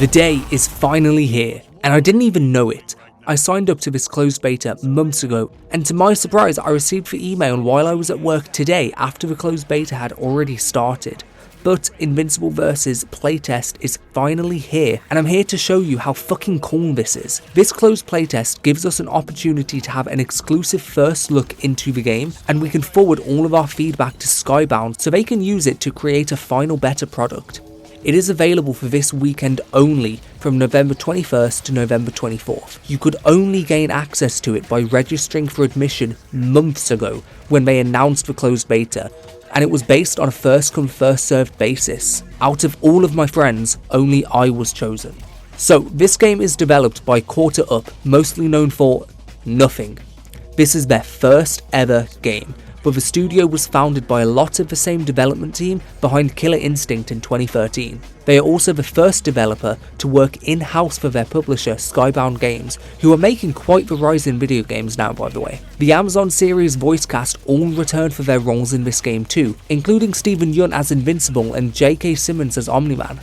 The day is finally here, and I didn't even know it. I signed up to this closed beta months ago, and to my surprise I received the email while I was at work today after the closed beta had already started. But Invincible Versus playtest is finally here, and I'm here to show you how fucking cool this is. This closed playtest gives us an opportunity to have an exclusive first look into the game, and we can forward all of our feedback to Skybound so they can use it to create a final better product. It is available for this weekend only from November 21st to November 24th. You could only gain access to it by registering for admission months ago when they announced the closed beta, and it was based on a first come first served basis. Out of all of my friends, only I was chosen. So this game is developed by Quarter Up, mostly known for nothing. This is their first ever game, but the studio was founded by a lot of the same development team behind Killer Instinct in 2013. They are also the first developer to work in-house for their publisher Skybound Games, who are making quite the rise in video games now, by the way. The Amazon series voice cast all returned for their roles in this game too, including Stephen Yeun as Invincible and J.K. Simmons as Omni-Man.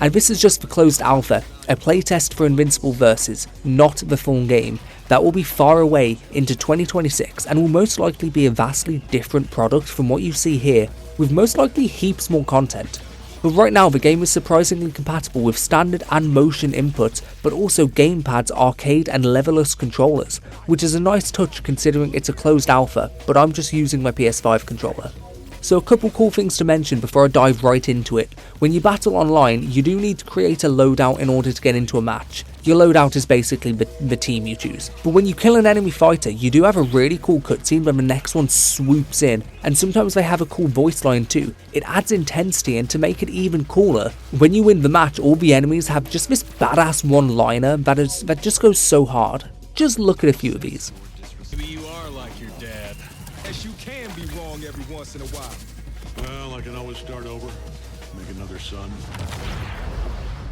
And this is just the closed alpha, a playtest for Invincible Versus, not the full game, that will be far away into 2026 and will most likely be a vastly different product from what you see here, with most likely heaps more content. But right now the game is surprisingly compatible with standard and motion inputs, but also gamepads, arcade and levelless controllers, which is a nice touch considering it's a closed alpha, but I'm just using my PS5 controller. So a couple cool things to mention before I dive right into it. When you battle online, you do need to create a loadout in order to get into a match. Your loadout is basically the team you choose. But when you kill an enemy fighter, you do have a really cool cutscene when the next one swoops in, and sometimes they have a cool voice line too. It adds intensity, and to make it even cooler, when you win the match, all the enemies have just this badass one-liner that just goes so hard. Just look at a few of these. Maybe you are like your dad. Yes, you can be wrong every once in a while. Well, I can always start over, make another son.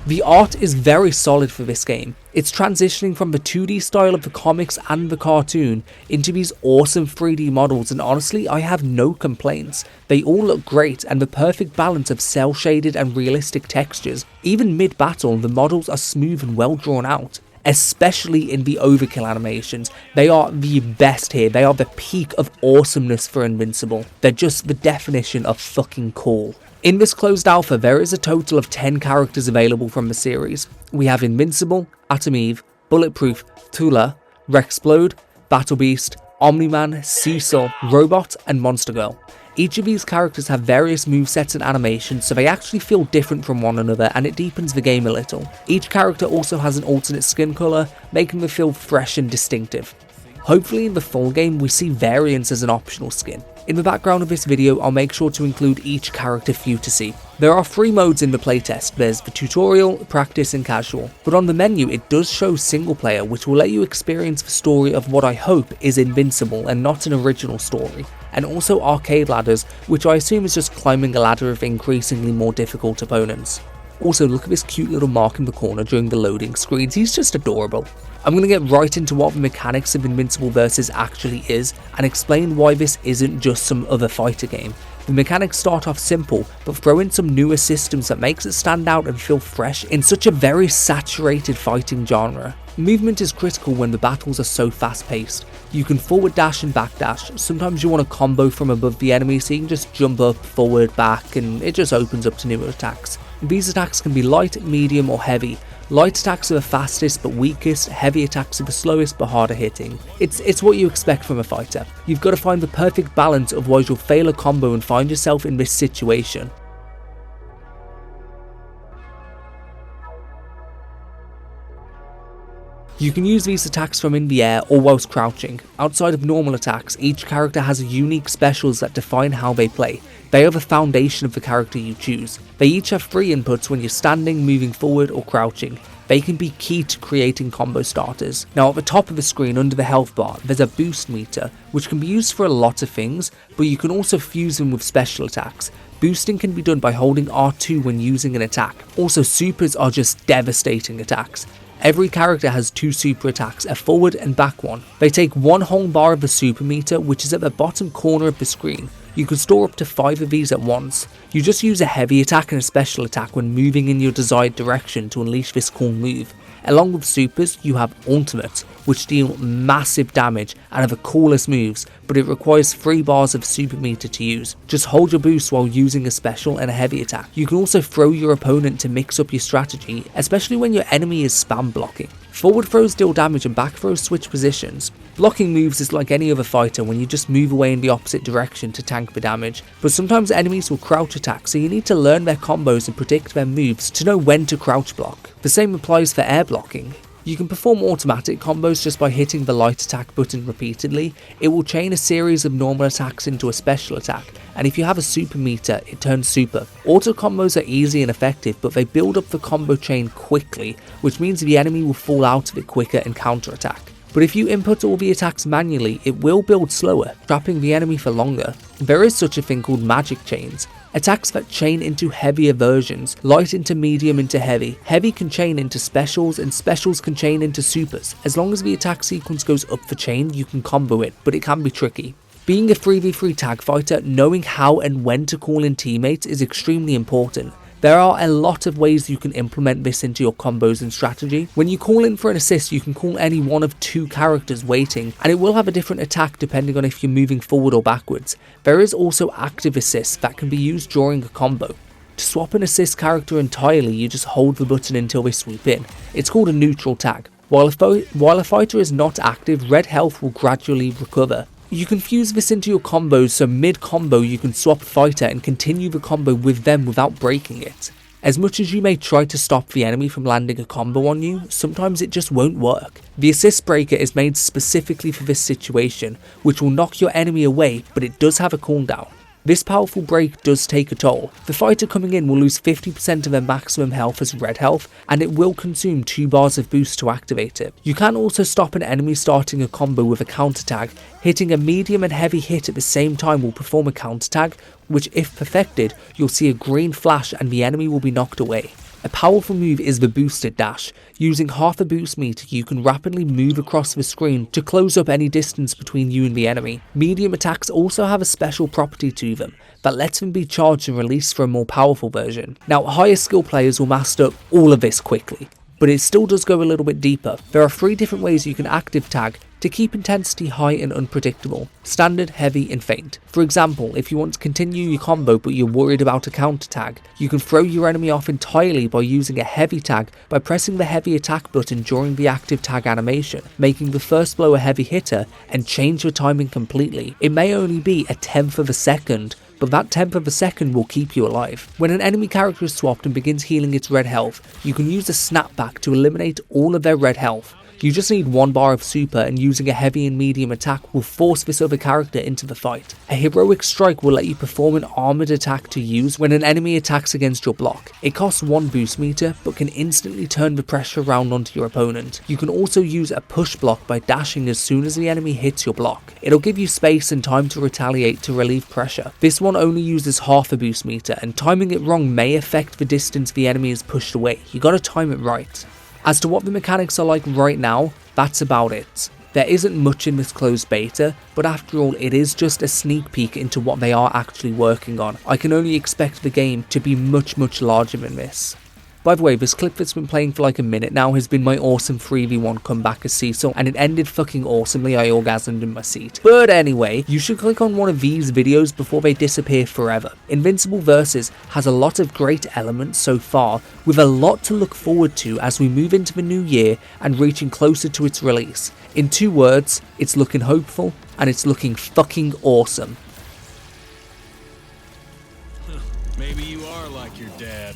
The art is very solid for this game. It's transitioning from the 2D style of the comics and the cartoon into these awesome 3D models, and honestly I have no complaints. They all look great, and the perfect balance of cel shaded and realistic textures. Even mid battle the models are smooth and well drawn out. Especially in the overkill animations. They are the best here. They are the peak of awesomeness for Invincible. They're just the definition of fucking cool. In this closed alpha, there is a total of 10 characters available from the series. We have Invincible, Atom Eve, Bulletproof, Tula, Rexplode, Battle Beast, Omni-Man, Cecil, Robot, and Monster Girl. Each of these characters have various movesets and animations, so they actually feel different from one another, and it deepens the game a little. Each character also has an alternate skin colour, making them feel fresh and distinctive. Hopefully in the full game we see variants as an optional skin. In the background of this video I'll make sure to include each character for you to see. There are 3 modes in the playtest. There's the tutorial, practice and casual, but on the menu it does show single player, which will let you experience the story of what I hope is Invincible and not an original story, and also arcade ladders, which I assume is just climbing a ladder of increasingly more difficult opponents. Also, look at this cute little mark in the corner during the loading screens, he's just adorable. I'm going to get right into what the mechanics of Invincible Versus actually is, and explain why this isn't just some other fighter game. The mechanics start off simple, but throw in some newer systems that makes it stand out and feel fresh in such a very saturated fighting genre. Movement is critical when the battles are so fast paced. You can forward dash and back dash. Sometimes you want to combo from above the enemy, so you can just jump up, forward, back, and it just opens up to newer attacks. These attacks can be light, medium or heavy. Light attacks are the fastest but weakest, heavy attacks are the slowest but harder hitting. It's what you expect from a fighter. You've got to find the perfect balance, otherwise you'll fail a combo and find yourself in this situation. You can use these attacks from in the air or whilst crouching. Outside of normal attacks, each character has unique specials that define how they play. They are the foundation of the character you choose. They each have 3 inputs when you're standing, moving forward or crouching. They can be key to creating combo starters. Now at the top of the screen under the health bar, there's a boost meter, which can be used for a lot of things, but you can also fuse them with special attacks. Boosting can be done by holding R2 when using an attack. Also, supers are just devastating attacks. Every character has 2 super attacks, a forward and back one. They take 1 whole bar of the super meter, which is at the bottom corner of the screen. You can store up to 5 of these at once. You just use a heavy attack and a special attack when moving in your desired direction to unleash this cool move. Along with supers, you have ultimates, which deal massive damage and are the coolest moves, but it requires 3 bars of super meter to use. Just hold your boost while using a special and a heavy attack. You can also throw your opponent to mix up your strategy, especially when your enemy is spam blocking. Forward throws deal damage and back throws switch positions. Blocking moves is like any other fighter when you just move away in the opposite direction to tank the damage, but sometimes enemies will crouch attack, so you need to learn their combos and predict their moves to know when to crouch block. The same applies for air blocking. You can perform automatic combos just by hitting the light attack button repeatedly. It will chain a series of normal attacks into a special attack, and if you have a super meter, it turns super. Auto combos are easy and effective, but they build up the combo chain quickly, which means the enemy will fall out of it quicker and counter attack. But if you input all the attacks manually, it will build slower, trapping the enemy for longer. There is such a thing called magic chains. Attacks that chain into heavier versions, light into medium into heavy. Heavy can chain into specials and specials can chain into supers. As long as the attack sequence goes up the chain, you can combo it, but it can be tricky. Being a 3v3 tag fighter, knowing how and when to call in teammates is extremely important. There are a lot of ways you can implement this into your combos and strategy. When you call in for an assist, you can call any one of 2 characters waiting, and it will have a different attack depending on if you're moving forward or backwards. There is also active assists that can be used during a combo. To swap an assist character entirely, you just hold the button until they swoop in. It's called a neutral tag. While a fighter is not active, red health will gradually recover. You can fuse this into your combos, so mid-combo you can swap a fighter and continue the combo with them without breaking it. As much as you may try to stop the enemy from landing a combo on you, sometimes it just won't work. The assist breaker is made specifically for this situation, which will knock your enemy away, but it does have a cooldown. This powerful break does take a toll. The fighter coming in will lose 50% of their maximum health as red health, and it will consume 2 bars of boost to activate it. You can also stop an enemy starting a combo with a counter tag. Hitting a medium and heavy hit at the same time will perform a counter tag, which if perfected, you'll see a green flash and the enemy will be knocked away. A powerful move is the boosted dash. Using half a boost meter, you can rapidly move across the screen to close up any distance between you and the enemy. Medium attacks also have a special property to them that lets them be charged and released for a more powerful version. Now, higher skill players will master all of this quickly, but it still does go a little bit deeper. There are 3 different ways you can active tag to keep intensity high and unpredictable: standard, heavy and feint. For example, if you want to continue your combo but you're worried about a counter tag, you can throw your enemy off entirely by using a heavy tag by pressing the heavy attack button during the active tag animation, making the first blow a heavy hitter and change your timing completely. It may only be a 1/10 of a second, but that 1/10 of a second will keep you alive. When an enemy character is swapped and begins healing its red health, you can use a snapback to eliminate all of their red health. You just need 1 bar of super, and using a heavy and medium attack will force this other character into the fight. A heroic strike will let you perform an armored attack to use when an enemy attacks against your block. It costs 1 boost meter, but can instantly turn the pressure around onto your opponent. You can also use a push block by dashing as soon as the enemy hits your block. It'll give you space and time to retaliate to relieve pressure. This one only uses half a boost meter, and timing it wrong may affect the distance the enemy is pushed away. You gotta time it right. As to what the mechanics are like right now, that's about it. There isn't much in this closed beta, but after all, it is just a sneak peek into what they are actually working on. I can only expect the game to be much larger than this. By the way, this clip that's been playing for like a minute now has been my awesome 3v1 comeback as Cecil, and it ended fucking awesomely. I orgasmed in my seat. But anyway, you should click on one of these videos before they disappear forever. Invincible Versus has a lot of great elements so far, with a lot to look forward to as we move into the new year and reaching closer to its release. In 2 words, it's looking hopeful and it's looking fucking awesome. Maybe you are like your dad.